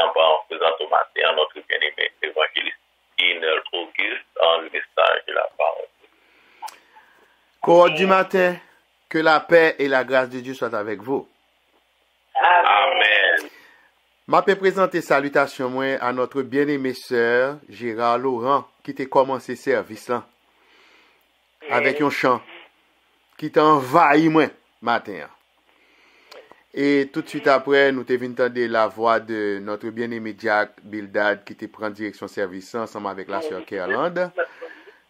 nous présentons matin notre bien-aimé évangéliste Inel Auguste en le message de la parole. Cohorte du matin, que la paix et la grâce de Dieu soient avec vous. Amen. Je vais présenter salutations moi à notre bien-aimée sœur Gérard Laurent qui t'a commencé service là avec un chant qui t'a envahi moi matin. Et tout de suite après, nous t'avons entendu la voix de notre bien-aimé Jack Bildad qui te prend direction service ensemble avec la sœur Kerland.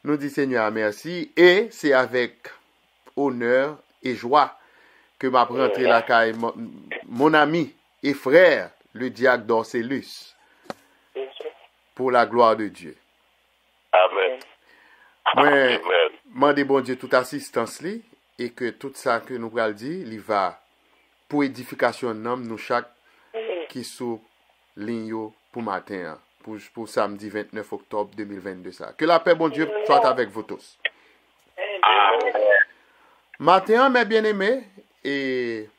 Nous disons Seigneur merci et c'est avec honneur et joie que m'a rentré la caille mon ami et frère le diacre d'Orcellus pour la gloire de Dieu. Amen. Moi, demande bon Dieu toute assistance li et que tout ça que nous allons dire, il va pour édification de nous chaque qui sous ligne pour matin, pour samedi 29 octobre 2022 ça. Que la paix bon Dieu soit avec vous tous. Amen. Matin, mes bien-aimés, et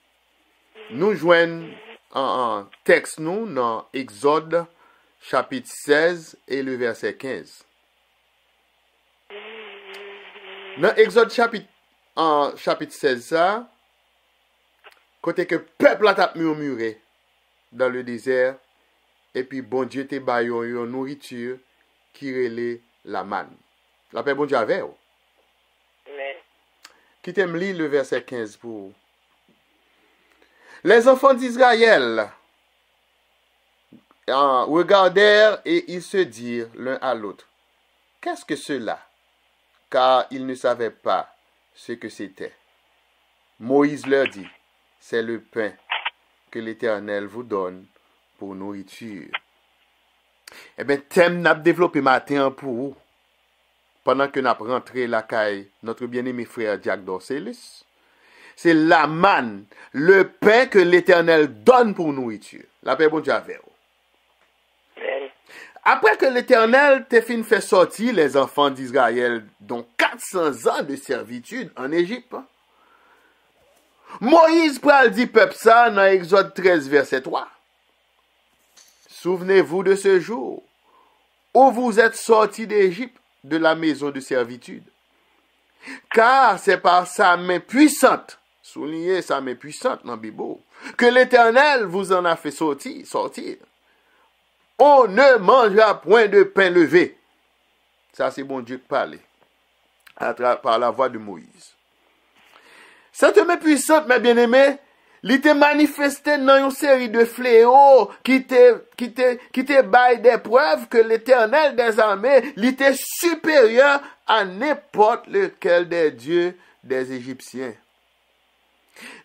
nous joignons en texte nous dans Exode chapitre 16 et le verset 15. Dans Exode chapitre 16 ça, côté que peuple a tapé murmuré dans le désert et puis bon Dieu te baillon une nourriture qui relait la manne. La paix bon Dieu avec vous. Qui t'aime lire le verset 15 pour vous. Les enfants d'Israël regardèrent et ils se dirent l'un à l'autre, qu'est-ce que cela? Car ils ne savaient pas ce que c'était. Moïse leur dit, c'est le pain que l'Éternel vous donne pour nourriture. Eh bien, thème n'a développé matin pour vous. Pendant que nous avons rentré la caille, notre bien-aimé frère Jack d'Orcellus, c'est la manne, le pain que l'Éternel donne pour nourriture. La paix bon Dieu avec vous. Après que l'Éternel t'a fait sortir les enfants d'Israël, dont 400 ans de servitude en Égypte, Moïse pral dit peuple ça dans Exode 13, verset 3. Souvenez-vous de ce jour où vous êtes sortis d'Égypte, de la maison de servitude. Car c'est par sa main puissante, soulignez sa main puissante dans la Bible, que l'Éternel vous en a fait sortir. On ne mangera point de pain levé. Ça c'est bon Dieu qui parlait par la voix de Moïse. Cette main puissante, mes bien-aimés, il était manifesté dans une série de fléaux qui te baille des preuves que l'Éternel des armées, il était supérieur à n'importe lequel des dieux des Égyptiens.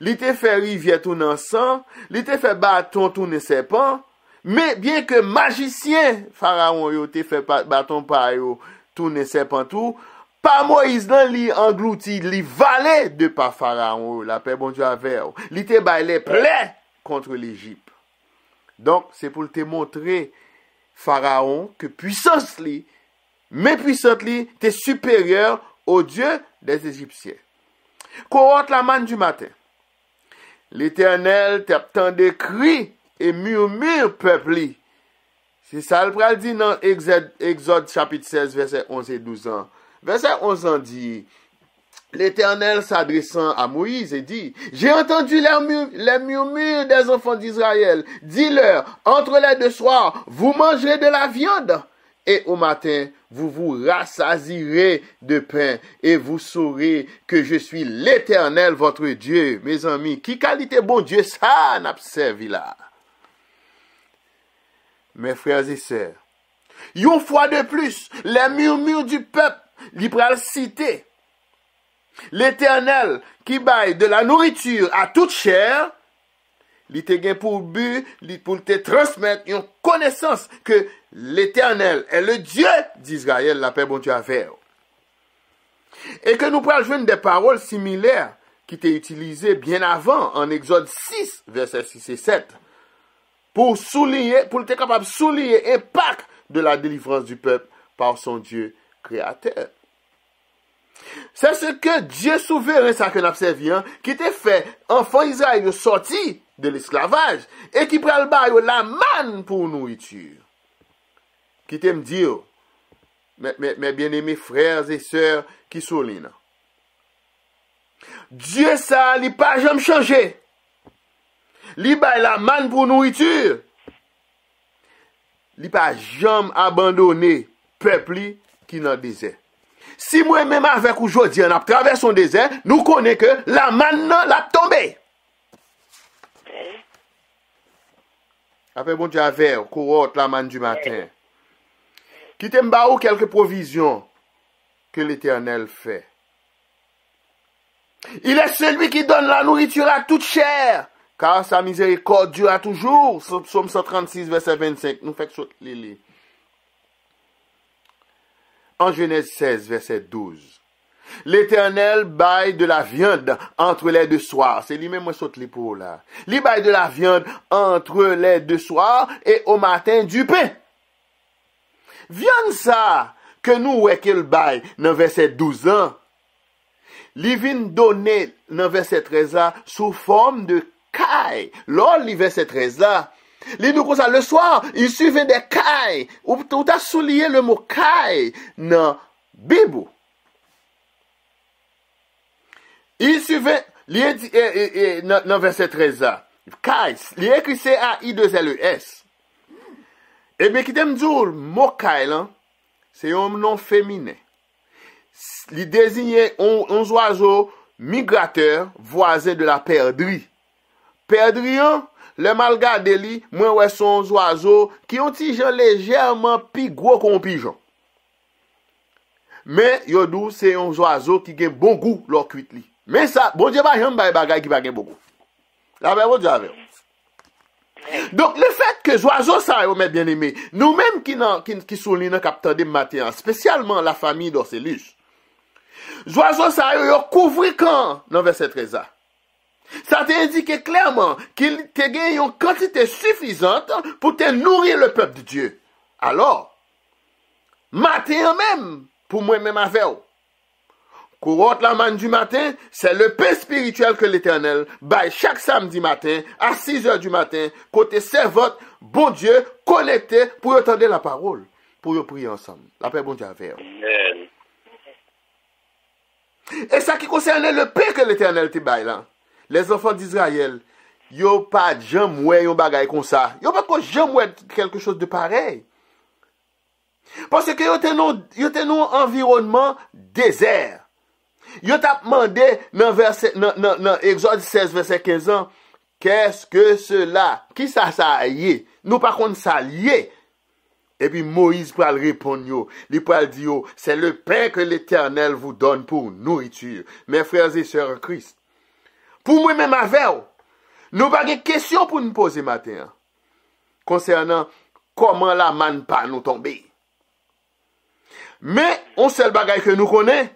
Il était fait rivière tourner en sang, il était fait bâton tourner serpent, mais bien que magicien, Pharaon yo te fait bâton par yo tourner serpent tout, pas Moïse nan li englouti, li valé de par Pharaon, la paix bon Dieu avec. Li te bay les plaies contre l'Égypte. Donc, c'est pour te montrer Pharaon que puissance li, mais puissance li, t'es supérieur au Dieu des Égyptiens. Cohorte la manne du matin. L'Éternel t'attendait cri et murmure peuple li. C'est ça le pral dit dans Exode chapitre 16, verset 11 et 12 ans. Verset 11 ans dit, l'Éternel s'adressant à Moïse et dit, j'ai entendu les murmures des enfants d'Israël. Dis-leur, entre les deux soirs, vous mangerez de la viande. Et au matin, vous vous rassasierez de pain et vous saurez que je suis l'Éternel, votre Dieu. Mes amis, qui qualité bon Dieu ça n'a servi là? Mes frères et sœurs, une fois de plus, les murmures du peuple, li pral citer l'Éternel qui baille de la nourriture à toute chair, li te gen pour but, pour te transmettre une connaissance que l'Éternel est le Dieu d'Israël, la paix bon Dieu a fait. Et que nous pral joindre des paroles similaires qui étaient utilisées bien avant en Exode 6, versets 6 et 7, pour être capable de souligner l'impact de la délivrance du peuple par son Dieu créateur. C'est ce que Dieu souverain, ça que nous avons servi, qui t'a fait enfant Israël sorti de l'esclavage et qui pral ba yo la manne pour nourriture. Qui t'aime dire, mes bien-aimés frères et sœurs qui sont là. Dieu ça, il pas jamais changé. Li bay la manne pour nourriture. Li pas jamais abandonné peuple qui dans le désert. Si moi-même avec aujourd'hui on a traversé un désert, nous connaissons que la manne l'a tombé. Après bon Dieu avait courotte la manne du matin. Qui t'aime ou quelques provisions que l'Éternel fait. Il est celui qui donne la nourriture à toute chair, car sa miséricorde durera toujours. Psaume 136, verset 25. Nous faisons les en Genèse 16, verset 12. L'Éternel baille de la viande entre les deux soirs. C'est lui-même qui saute les pour là. Il baille de la viande entre les deux soirs et au matin du pain. Viande ça que nous ouais qu'il baille dans verset 12 ans. Li vin donné dans verset 13 là sous forme de caille. Lors li verset 13 là, li nous comme ça le soir, il suivait des cailles. Ou t'as souligné le mot caille dans Bible. Il suivait dans verset 13 là. Caille, il écrit C-A-I-2-L-E-S. Eh bien, qui t'aime dire, mot caille là, c'est un nom féminin. Il désignait un oiseau migrateur voisin de la perdrix. Perdrix, le mal gardé li, moi ouais son oiseau qui ont tigeon légèrement plus gros qu'un pigeon. Mais yo dou c'est un oiseau qui a bon goût leur cuit li. Mais ça, bon Dieu pas jamais bagay qui pas gen bon goût. La bon Dieu avec. Donc le fait que oiseau ça mes bien-aimés, nous-mêmes qui soulignons capteur de matin, spécialement la famille d'Orcellus. Oiseau ça yo couvri quand dans verset 13. Ça t'indique clairement qu'il te gagne une quantité suffisante pour te nourrir le peuple de Dieu. Alors, matin même, pour moi-même avec vous, courotte la manne du matin, c'est le pain spirituel que l'Éternel baille chaque samedi matin à 6 heures du matin, côté servante, bon Dieu, connecté pour entendre la parole, pour prier ensemble. La paix, bon Dieu, avec vous. Amen. Et ça qui concerne le pain que l'Éternel te baille là. Les enfants d'Israël, yo pas jamais ouais yon bagay comme ça. Yo pas jamais ouais quelque chose de pareil. Parce que yo te nou environnement désert. Yo t'a demandé dans Exode 16 verset 15 ans, qu'est-ce que cela? Qui ça y est? Nous par contre ça lié. Et puis Moïse peut répondre yo, il peut dire yo, c'est le pain que l'Éternel vous donne pour nourriture. Mes frères et sœurs en Christ. Pour moi-même avec nous pas de questions pour nous poser matin concernant comment la manne pas nous tomber. Mais on seul bagage que nous connaissons,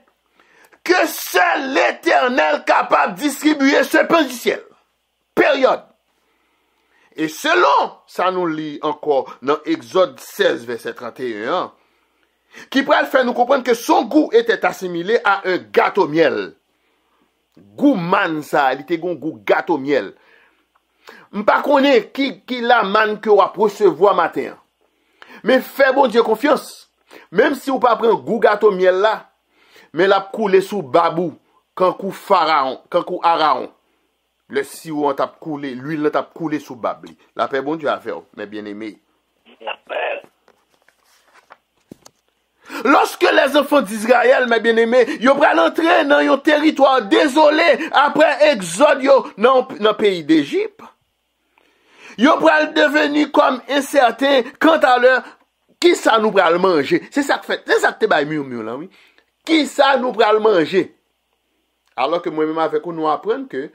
que seul l'Éternel capable de distribuer ce pain du ciel. Période. Et selon, ça nous lit encore dans Exode 16, verset 31, qui pourrait faire nous comprendre que son goût était assimilé à un gâteau miel. Goût man ça, il était goût gâteau miel. M'pa connaît qui la man que ou a recevoir matin. Mais fais bon Dieu confiance. Même si ou pas prend goût gâteau miel là, mais la couler sous babou quand coup pharaon, quand coup Araon. Le si ou on t'a coulé, l'huile t'a coulé sous babli. La paix bon Dieu a fait, mes bien-aimés. La paix. Lorsque les enfants d'Israël, mes bien-aimés, ils vont entrer dans un territoire désolé après Exode dans le pays d'Égypte, ils vont devenir comme incertains quant à leur qui ça nous pral manger. C'est ça que fait, c'est ça que te bail murmure là, oui. Qui ça nous pral manger? Alors que moi-même avec nous apprendre que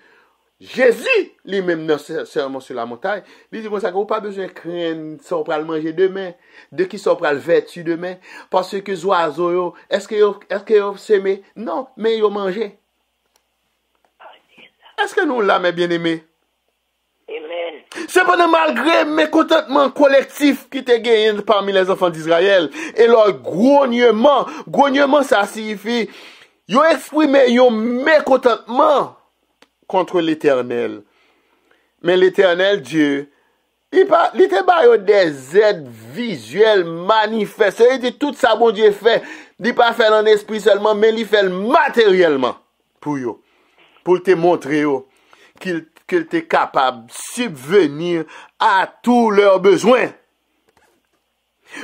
Jésus, lui-même dans le sermon sur la montagne, il dit comme ça que vous pas besoin de craindre ça on pral manger demain, de qui ça pral vêtu demain, parce que les oiseaux, est-ce que vous semé? Non, mais ils mangé. Est-ce que nous là, mes bien-aimés? Amen. Cependant, malgré mécontentement collectif qui te gagné parmi les enfants d'Israël, et leur grognement ça signifie, ils ont exprimé un mécontentement contre l'Éternel. Mais l'Éternel Dieu, il te ba des aides visuelles manifestes. Il dit tout ça, bon Dieu fait. Il pas fait en esprit seulement, mais il fait matériellement pour yo. Pour te montrer yo, qu'il est capable de subvenir à tous leurs besoins.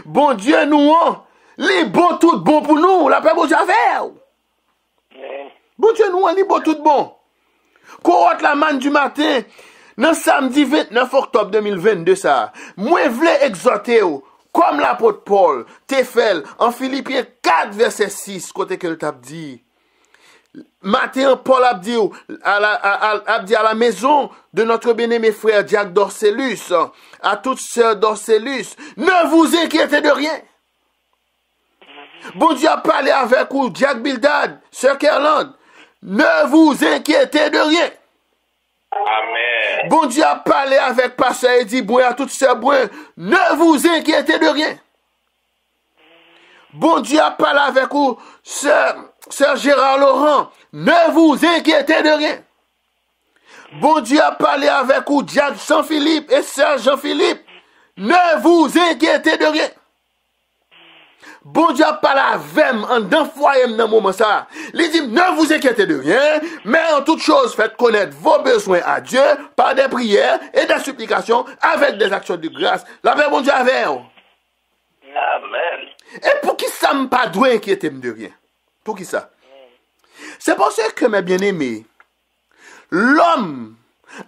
Bon Dieu nous, les bon tout bon pour nous. La paix bon Dieu à faire. Bon Dieu nous, les bon tout bon. Courante la manne du matin. Dans samedi 29 octobre 2022, ça, moi v'lais exhorter comme l'apôtre Paul, te fait en Philippiens 4, verset 6, côté que le t'a dit. Matin, Paul a dit à la maison de notre bien-aimé frère Jacques Dorcellus, à toutes sœurs Dorcellus, ne vous inquiétez de rien. Bon Dieu a parlé avec vous, Jack Bildad, sœur Kerland, ne vous inquiétez de rien. Amen. Bon Dieu a parlé avec pasteur Eddie Bouin, à toutes sœurs Bouin, ne vous inquiétez de rien. Bon Dieu a parlé avec vous, sœur Gérard Laurent, ne vous inquiétez de rien. Bon Dieu a parlé avec vous, Jack Jean-Philippe et sœur Jean-Philippe, ne vous inquiétez de rien. Bon Dieu a parlé avec moi dans le foyer dans le moment ça. Il dit, ne vous inquiétez de rien, mais en toute chose, faites connaître vos besoins à Dieu par des prières et des supplications avec des actions de grâce. La paix, bon Dieu, avec vous. Amen. Et pour qui ça me pas doit inquiéter de rien? Pour qui ça? C'est pour ça que, mes bien-aimés, l'homme,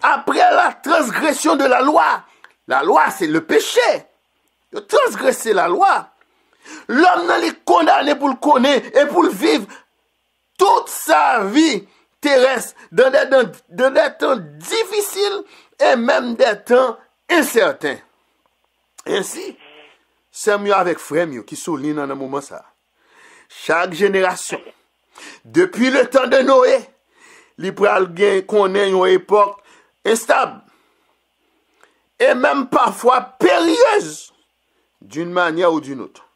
après la transgression de la loi c'est le péché. De transgresser la loi. L'homme n'est pas condamné pour le connaître et pour le vivre toute sa vie terrestre dans des temps difficiles et même des temps incertains. Ainsi, c'est mieux avec frère qui souligne dans un moment ça. Chaque génération, depuis le temps de Noé, il connaît une époque instable et même parfois périlleuse d'une manière ou d'une autre.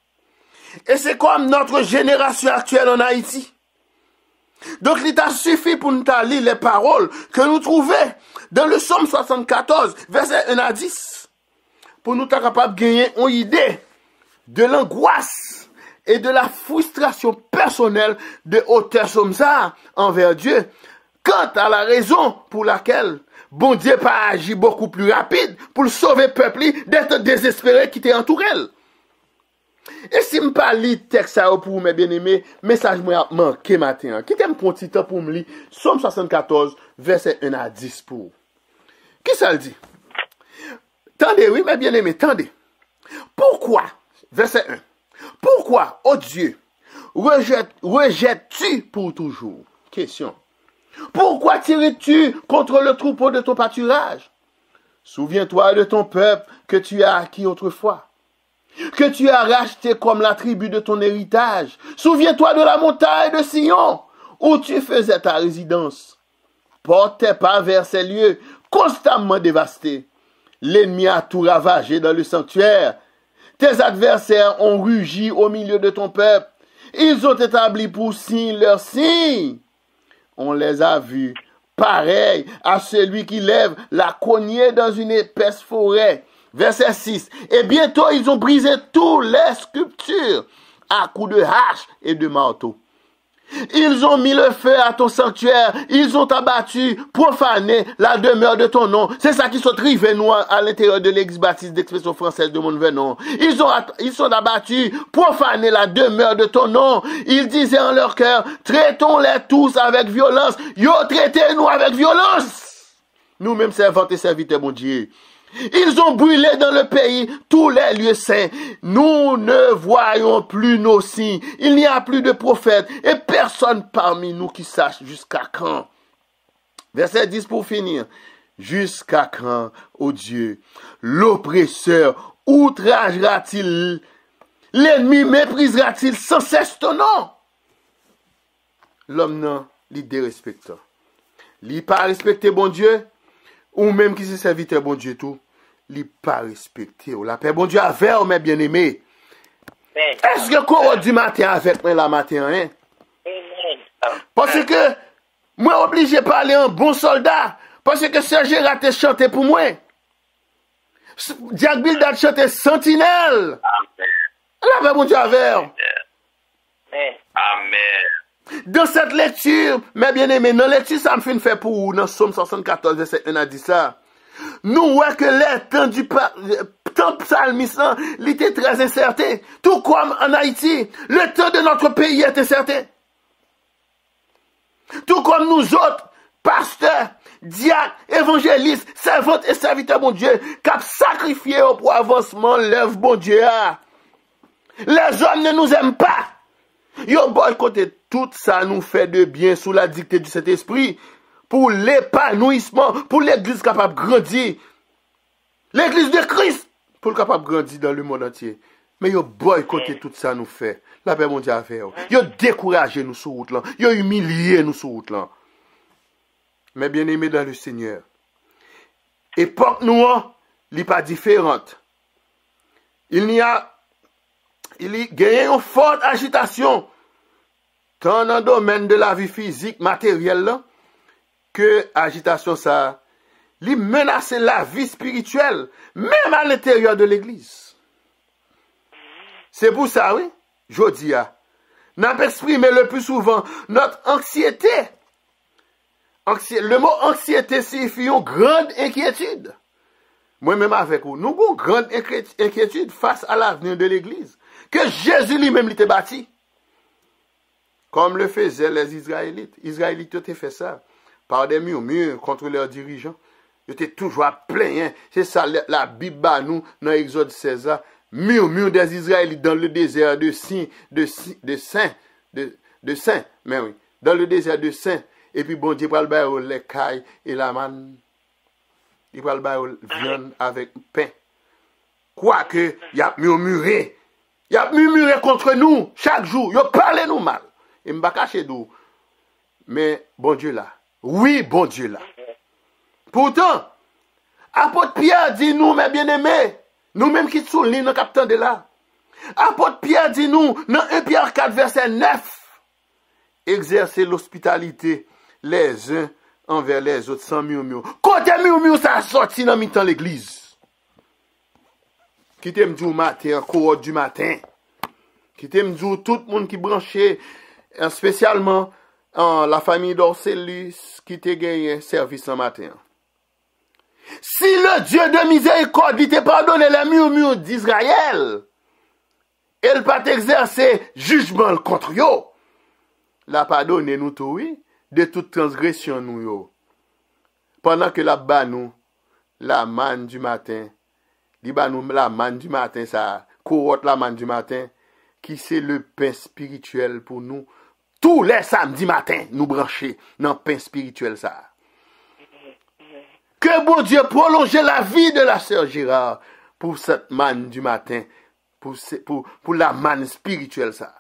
Et c'est comme notre génération actuelle en Haïti. Donc, il t'a suffi pour nous lire les paroles que nous trouvons dans le Psaume 74, verset 1 à 10, pour nous être capables de gagner une idée de l'angoisse et de la frustration personnelle de auteur comme ça envers Dieu, quant à la raison pour laquelle bon Dieu pas agi beaucoup plus rapide pour sauver le peuple d'être désespéré qui t'entoure. Et si je ne pas lire le texte pour mes bien-aimés, message moi manqué matin. Qui t'aime pour un petit temps pour me lire Psaume 74, verset 1 à 10 pour. Qui ça le dit? Tendez, oui, mes bien-aimés, tendez. Pourquoi, verset 1, pourquoi, oh Dieu, rejettes-tu pour toujours? Question. Pourquoi tires-tu contre le troupeau de ton pâturage? Souviens-toi de ton peuple que tu as acquis autrefois, que tu as racheté comme la tribu de ton héritage. Souviens-toi de la montagne de Sion, où tu faisais ta résidence. Porte tes pas vers ces lieux constamment dévastés. L'ennemi a tout ravagé dans le sanctuaire. Tes adversaires ont rugi au milieu de ton peuple. Ils ont établi pour signe leur signe. On les a vus pareils à celui qui lève la cognée dans une épaisse forêt. Verset 6. Et bientôt, ils ont brisé toutes les sculptures à coups de hache et de marteau. Ils ont mis le feu à ton sanctuaire. Ils ont abattu, profané la demeure de ton nom. C'est ça qui sont trivés nous à l'intérieur de l'église baptiste d'expression française de mon venon. Ils sont abattus, profané la demeure de ton nom. Ils disaient en leur cœur, traitons-les tous avec violence. Yo, traitez-nous avec violence. Nous-mêmes servantes et serviteurs, mon Dieu. Ils ont brûlé dans le pays tous les lieux saints. Nous ne voyons plus nos signes. Il n'y a plus de prophètes et personne parmi nous qui sache jusqu'à quand. Verset 10 pour finir. Jusqu'à quand, ô Dieu, l'oppresseur outragera-t-il? L'ennemi méprisera-t-il sans cesse ton nom? L'homme non, il dérespecte. Il pas respecté bon Dieu, ou même qui se serviteur bon Dieu tout. Li pas respecté. La paix, bon Dieu, avec mes bien-aimés. Est-ce que qu'on du matin avec moi la matin, hein? Parce que, moi obligé de parler un bon soldat, Parce que Sœur Gérard te chanté pour moi. Jack Bildad chanté Sentinelle. Amen. La paix, mon Dieu, avec. Amen. Dans cette lecture, mes bien-aimés, dans la lecture, ça me fait une fait pour vous, dans Somme 74, verset 1 a dit ça. Nous voyons que les temps du temps psalmiste, il était très incertain. Tout comme en Haïti, le temps de notre pays est incertain. Tout comme nous autres, pasteurs, diacres, évangélistes, servantes et serviteurs, mon Dieu, qui ont sacrifié pour avancement l'œuvre, bon Dieu. Les hommes ne nous aiment pas. Yo boycotté tout ça nous fait de bien sous la dictée du Saint-Esprit pour l'épanouissement, pour l'église capable de grandir. L'église de Christ pour le capable de grandir dans le monde entier. Mais yo boycotté tout ça nous fait. La paix mondiale à faire. Yo découragé nous sur route là. Yo humilié nous sur route là. Mais bien aimé dans le Seigneur. Époque nous, n'est pas différente. Il y a une forte agitation tant dans le domaine de la vie physique, matérielle, là, que agitation ça, il menace la vie spirituelle, même à l'intérieur de l'église. C'est pour ça, oui, je dis, nous avons exprimé le plus souvent notre anxiété. Le mot anxiété signifie une grande inquiétude. Moi-même avec vous, nous avons une grande inquiétude face à l'avenir de l'église. Que Jésus lui-même l'était bâti. Comme le faisaient les Israélites. Les Israélites ont fait ça. Par des murmures contre leurs dirigeants. Ils étaient toujours pleins. Hein. C'est ça la Bible à nous, dans Exode 16. Murmure des Israélites dans le désert de Sin, de Saint. Mais oui, dans le désert de Saint. Et puis bon Dieu, pour le les cailles et la manne. Il va le viande avec pain. Quoique, il a murmuré. Il a murmuré contre nous chaque jour. Il a parlé nous mal. Il m'a caché d'où. Mais bon Dieu là. Oui, bon Dieu là. Pourtant, apôtre Pierre dit nous, mes bien-aimés, nous-mêmes qui soulignons le capitaine de là. Apôtre Pierre dit nous, dans 1 Pierre 4, verset 9, exercez l'hospitalité les uns envers les autres sans murmure. Côté murmure, ça a sorti dans mi-temps l'église. Qui t'aime du matin, cohorte du matin. Qui t'aime du tout le monde qui branché, spécialement la famille d'Orcellus qui t'a gagné service en matin. Si le Dieu de miséricorde il t'a pardonné les murmures d'Israël, il pas exercer jugement contre eux. La pardonné nous tout, oui, de toute transgression nous yo. Pendant que la ba nous, la manne du matin, li ba nous la manne du matin, ça, cohorte la manne du matin, qui c'est le pain spirituel pour nous. Tous les samedis matin, nous brancher dans le pain spirituel ça. Que bon Dieu prolonge la vie de la sœur Gérard pour cette manne du matin, pour la manne spirituelle ça.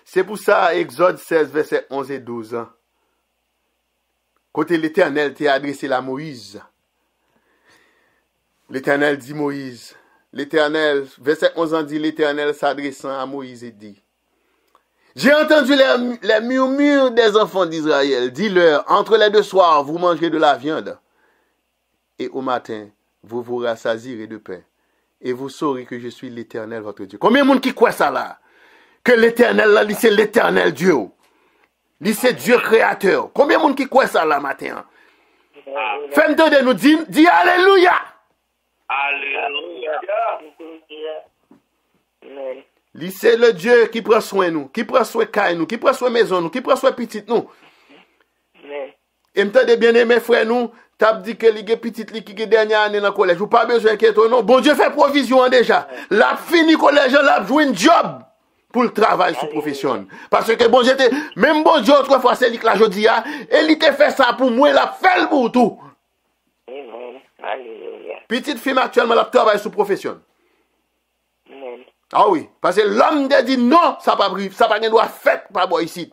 C'est pour ça, Exode 16, verset 11 et 12. Côté l'Éternel t'a adressé à Moïse. L'Éternel dit Moïse. L'Éternel, verset 11 dit l'Éternel s'adressant à Moïse et dit: j'ai entendu les murmures des enfants d'Israël. Dis-leur, entre les deux soirs, vous mangerez de la viande. Et au matin, vous vous rassasirez de pain. Et vous saurez que je suis l'Éternel, votre Dieu. Combien de monde qui croit ça là? Que l'Éternel là, c'est l'Éternel Dieu. C'est Dieu créateur. Combien de monde qui croit ça là matin? Fais-moi de nous dis Alléluia. Alléluia. C'est le Dieu qui prend soin de nous, qui prend soin de nous, qui prend soin de maison nous, qui prend soin de petite nous. Et m'tendez bien aimé frère nous, t'as dit que les petites qui sont dernière année dans le collège, vous pas besoin d'inquiéter non. Bon Dieu fait provision déjà. La fini collège, la joué un job pour le travail sous profession. Parce que bon Dieu, même bon Dieu autrefois c'est lui que la jodi a, et il te fait ça pour moi, la fait pour tout. Petite fille actuellement la travaille sous profession. Ah oui, parce que l'homme te dit non, ça pas doit faire par moi ici.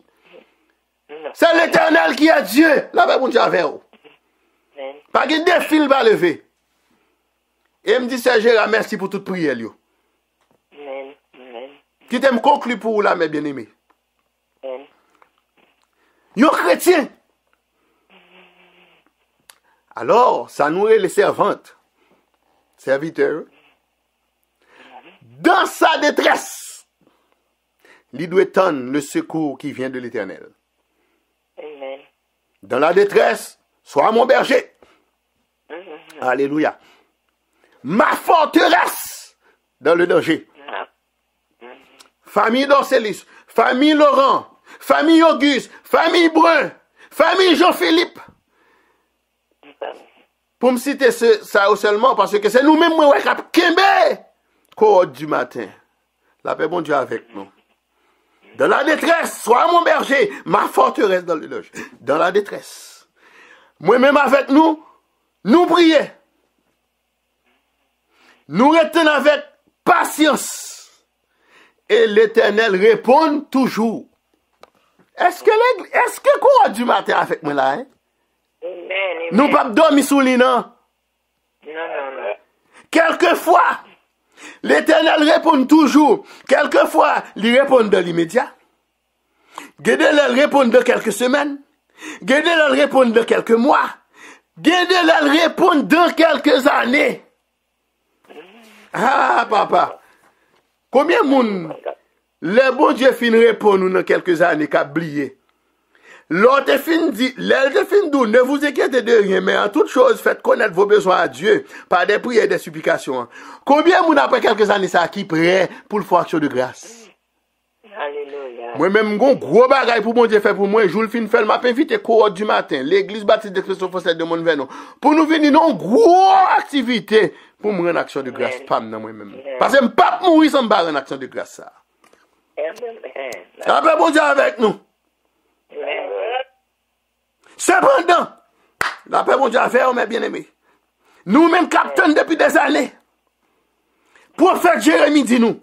C'est l'Éternel qui est Dieu. La paix mon Dieu avec vous. Pas de défi va lever. Et me dit c'est Gérard, merci pour toute prière. Qui t'aime conclure pour vous là, mes bien-aimés. Yon chrétien. Alors, ça nous est les servantes, serviteurs, dans sa détresse, il doit attendre le secours qui vient de l'Éternel. Amen. Dans la détresse, sois mon berger. Alléluia. Ma forteresse dans le danger. Famille Dorcelis, famille Laurent, famille Auguste, famille Brun, famille Jean-Philippe. Pour me citer ça seulement, parce que c'est nous-mêmes qui avons Kembe, code du matin. La paix, bon Dieu, avec nous. Dans la détresse, sois mon berger, ma forteresse dans le danger. Dans la détresse. Moi-même avec nous, nous prions. Nous retenons avec patience. Et l'Éternel répond toujours. Est-ce que quoi du matin avec moi là? Hein? Amen. Nous pas dormir sous lit, non? Non. Quelquefois, l'Éternel répond toujours. Quelquefois, il répond dans l'immédiat. Guédel répond dans quelques semaines. Guédel répond dans quelques mois. Guédel répond dans quelques années. Ah, papa. Combien de monde, le bon Dieu fin répond dans quelques années qu'a oublié. L'autre fin dit, l'autre fin dit, ne vous inquiétez de rien, mais en toute chose, faites connaître vos besoins à Dieu par des prières et des supplications. Combien de monde après quelques années ça qui prêt pour le faire action de grâce? Alléluia. Moi-même, j'ai un gros bagage pour mon Dieu fait pour moi. Je le fin fait, m'a invité cohorte du matin, l'église baptiste de Christ Fossette de Monvenon, pour nous venir dans une grosse activité pour me rendre en action de grâce. Pas moi-même. Parce que je ne peux pas mourir sans me barrer en action de grâce. Ça. La paix, bon Dieu avec nous. Cependant, la paix, bon Dieu avec nous, mes bien-aimés. Nous-mêmes captons depuis des années. Prophète Jérémie dit nous.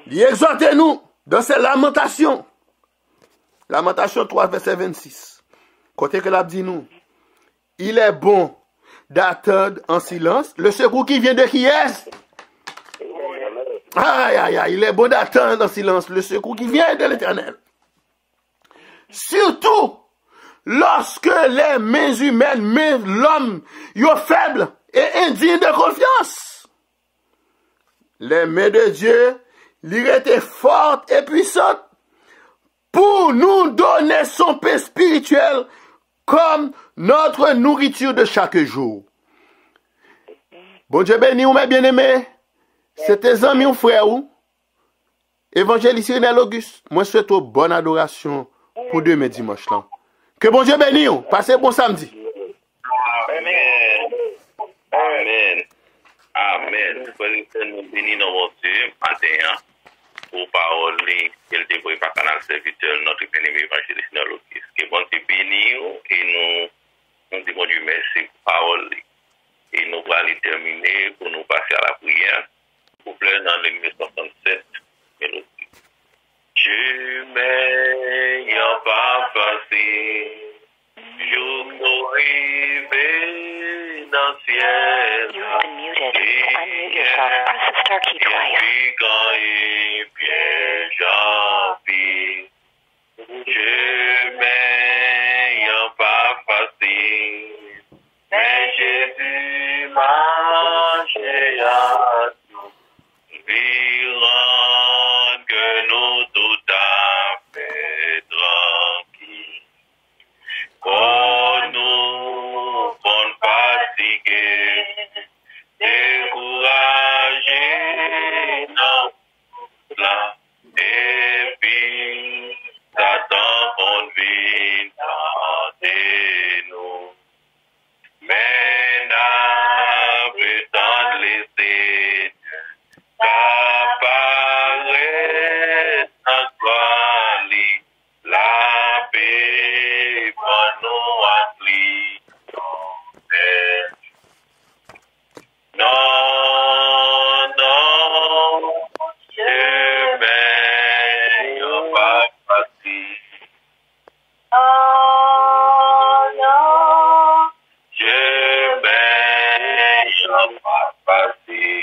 Il exhorte nous dans ses lamentations. Lamentation 3, verset 26. Côté que l'a dit nous. Il est bon d'attendre en silence le secours qui vient de qui est? Aïe, aïe, aïe. Il est bon d'attendre en silence le secours qui vient de l'Éternel. Surtout lorsque les mains humaines, l'homme, sont faibles et indignes de confiance. Les mains de Dieu, il était forte et puissante pour nous donner son paix spirituel comme notre nourriture de chaque jour. Bon Dieu béni ou mes bien-aimés, c'est tes amis ou frères ou évangéliste Irénée Auguste. Moi je souhaite une bonne adoration pour demain dimanche là. Que bon Dieu béni ou, passez bon samedi. Amen. Amen. Amen. Nous bénissons mon Dieu matin pour parole qu'elle déploie par canal serviteur notre bien-aimé évangéliste Auguste. Que bon Dieu béni et nous disons Dieu merci pour parole. Et nous allons terminer pour nous passer à la prière. S'il vous plaît, dans le 67, mélodie. Je m'ayant pas passé, je m'arrive dans le ciel. You have been muted. To unmute yourself, press the star key twice. Je m'ayant pas passé, mais Jésus marchait à nous. Virant que nous tout à fait tranquilles. Quand nous sommes fatigués, découragés, non, là, et puis, Satan convient tenter nous. Mais n'avez tant laissé qu'apparaître en gloire, la paix pour nous afflige. Non, non, je m'aime pas facile. Oh non, je m'aime pas facile.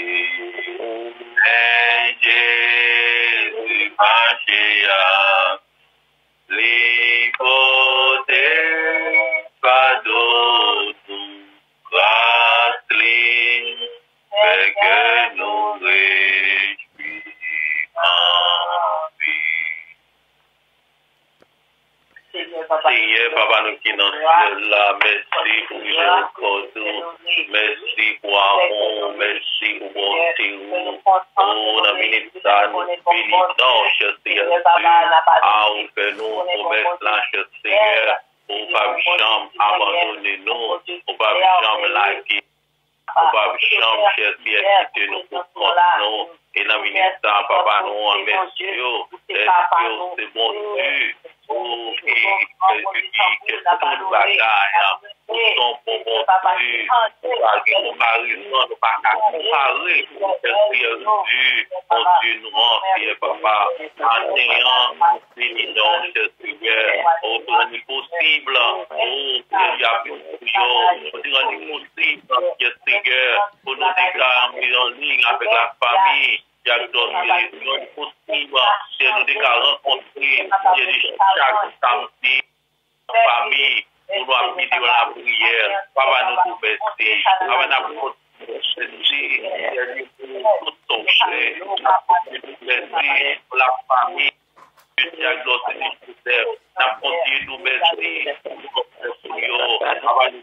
ou fait nous promesse là, cher Seigneur, ou pas jamais abandonner nous, ou pas jamais lâcher, ou pas jamais, cher Seigneur, quitter nous pour compte nous, et dans le ministère, papa, nous, en messieurs, c'est bon Dieu, pour qui toute bagaille, pour son bon Dieu, pour comparaison, nous pas comparer, Dieu, mon Dieu, nous rend, papa, en ayant, bénissons, cher Seigneur, au plus possible, il y a plus de possible, cher Seigneur, pour nous déclarer en ligne avec la famille. Il y a d'autres solutions possibles. Si nous déclarons rencontrer, chaque samedi, famille, pour nous appuyer dans la prière. Papa nous remercie. Papa nous remercie. Tout toucher. Merci pour la famille. Diagnostic nécessaire. N'a continué nous merci. Papa nous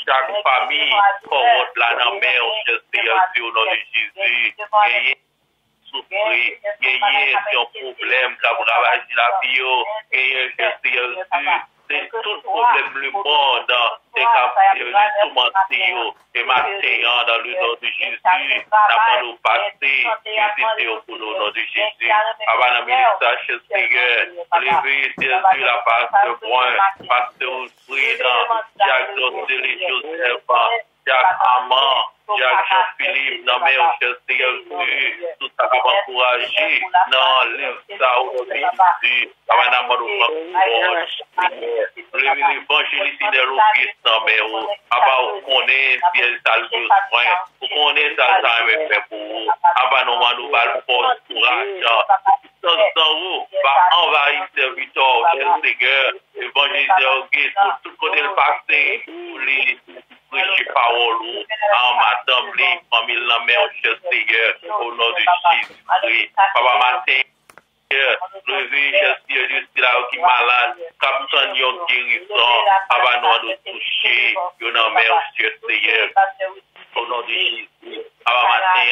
chaque famille pour la mer, au nom de Jésus. Souffrir, gagner un problème, là, vous avez dit la vie, c'est tout problème du monde, c'est tout et matin dans le nom de Jésus, nous nous passer, visiter pour le nom de Jésus. Avant la ministre, Seigneur, lever Jésus la passe de point, passer au prudent, Jacques de Joseph, Jacques Amand, Jacques Jean-Philippe, non mais au Seigneur, tout ça va encourager, non, ça au Jésus, avant la mort l'évangéliste de l'office, non mais on connaît si elle a le besoin, on connaît ça, ça fait pour vous, avant nous va force, courage, sans va envahir le serviteur, Seigneur, l'évangéliste de tout côté le passé, pour les prêcher parole en m'assembler, famille la mère, Seigneur, au nom de Jésus. Papa matin, levé, Jésus, qui est malade, capitaine, guérison, avant nous toucher, au nom de Seigneur, au nom de Jésus. Avant matin,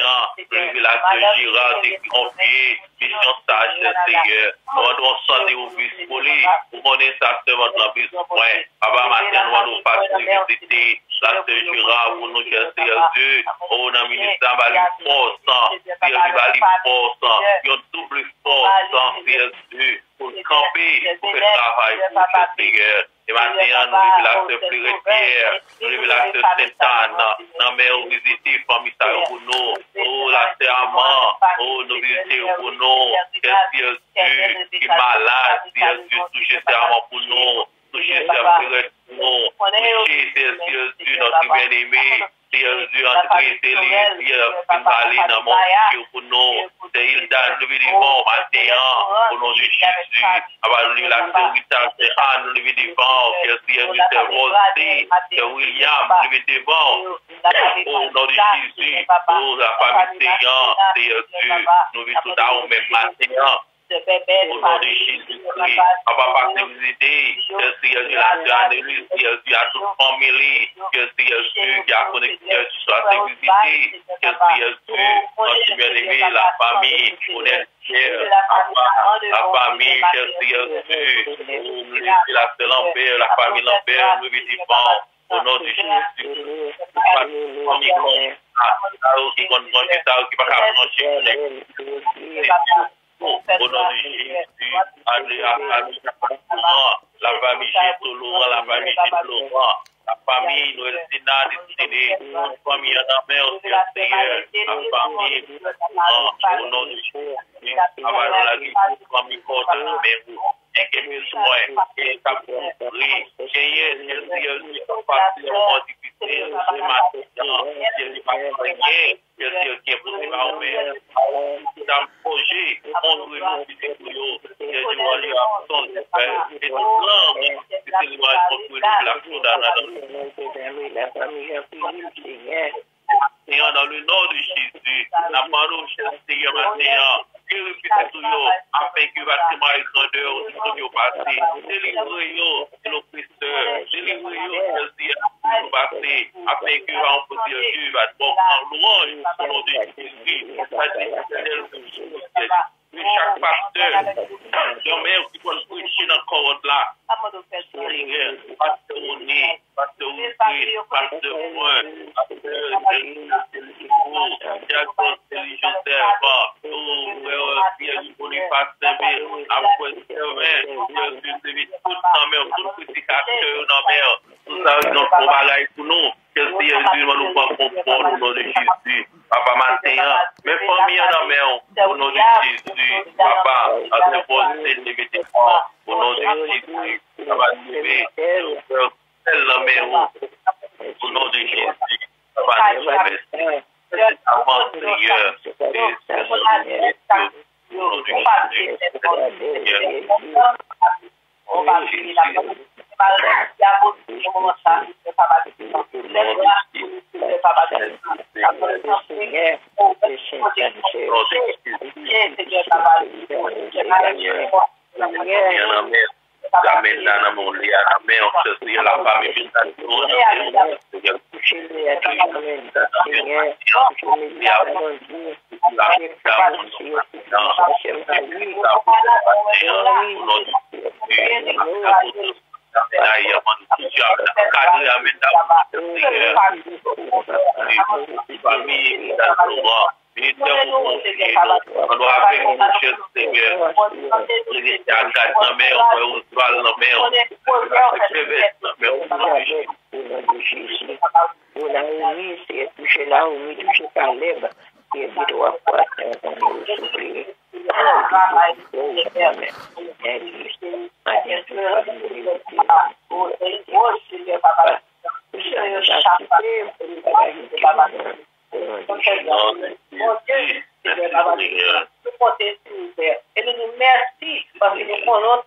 levé la Gérard, et confier, mission sage, Seigneur. Nous devons sentir au bus poli, pour connaître sa sœur dans le besoin. Avant matin, nous devons passer visiter la sœur Gérard pour nous, Seigneur Dieu. Oh, dans le ministère, il va aller force, il va aller force, il y a une double force, Seigneur Dieu, pour camper, pour faire travail pour le Seigneur. Et maintenant, nous levons la sœur Pierre, nous levons la sœur Sainte-Anne, nous mettons visiter famille pour nous, oh la sœur Amand, oh nous visiter pour nous, Seigneur Dieu, qui est malade, Seigneur Dieu, touchez sœur Amand pour nous, touchez sœur Pierre pour nous, touchez Seigneur Dieu, notre bien-aimé, Seigneur Dieu, André, Télé, Pierre, qui va aller dans mon Dieu pour nous, c'est Hilda, nous vivons matin, au nom de Jésus, avant nous la sœur Rita, c'est Anne, nous vivons, Seigneur Dieu, c'est Rosé, c'est William, nous vivons, au nom de Jésus, oh la famille Seigneur, Seigneur Dieu, nous vivons tout à l'heure même matin, au nom de Jésus-Christ, on va passer visiter, Seigneur Dieu, la sœur Annelise, Seigneur Dieu, à toute famille, Seigneur Dieu, qui a connecté, tu sois visité, Seigneur Dieu, notre bien-aimé, la famille, on est fiers, la famille, Seigneur Dieu, la sœur Lambert, la famille Lambert, nous vivons, au nom de Jésus, famille, qui compte qui va au nom de Jésus, la famille Gétolo, la famille Gétolo, la famille Noël Sina, destinée, la famille Anamel, Seigneur, la famille, au nom de Jésus, avant la famille porte, mais et que besoin, et ça pour prier, Seigneur, particulièrement difficile, ce matin, Jésus va prier, Jésus qui est possible à ouvrir, dans le projet, on doit nous visiter pour nous, Jésus va lui apprendre de faire, et tout l'homme, c'est lui va construire la cour la famille, Seigneur, dans le nom de Jésus, la parole, Seigneur, maintenant, purifiez tout yo, afin que votre mal grandeur au passé, délivrez-yo de l'oppresseur, délivrez-yo, Seigneur, passer afin que on peut dire Dieu va te en louange au nom de Jésus. Chaque pasteur, demain, qui va prêcher dans le corps là, Seigneur, pasteur Oné, pasteur Ousé, pasteur Moin, pasteur Joseph, Pierre Boniface, après tout petit acteur, tout ça, notre travail pour nous, que Jésus nous prend conforme au nom de Jésus. Papa, matin, mes familles en mer, au nom de Jésus, papa, à ce point, c'est le au nom de Jésus, ça va lever, la mer, au nom de Jésus, ça va lever, avant prière, au nom de Jésus, Amen, dans mon lit, amen, on se dit la famille jusqu'à on doit faire une chose, Seigneur. Les attaques dans la mer, on peut dans la mer, on Et nous nous merci parce que nous prenons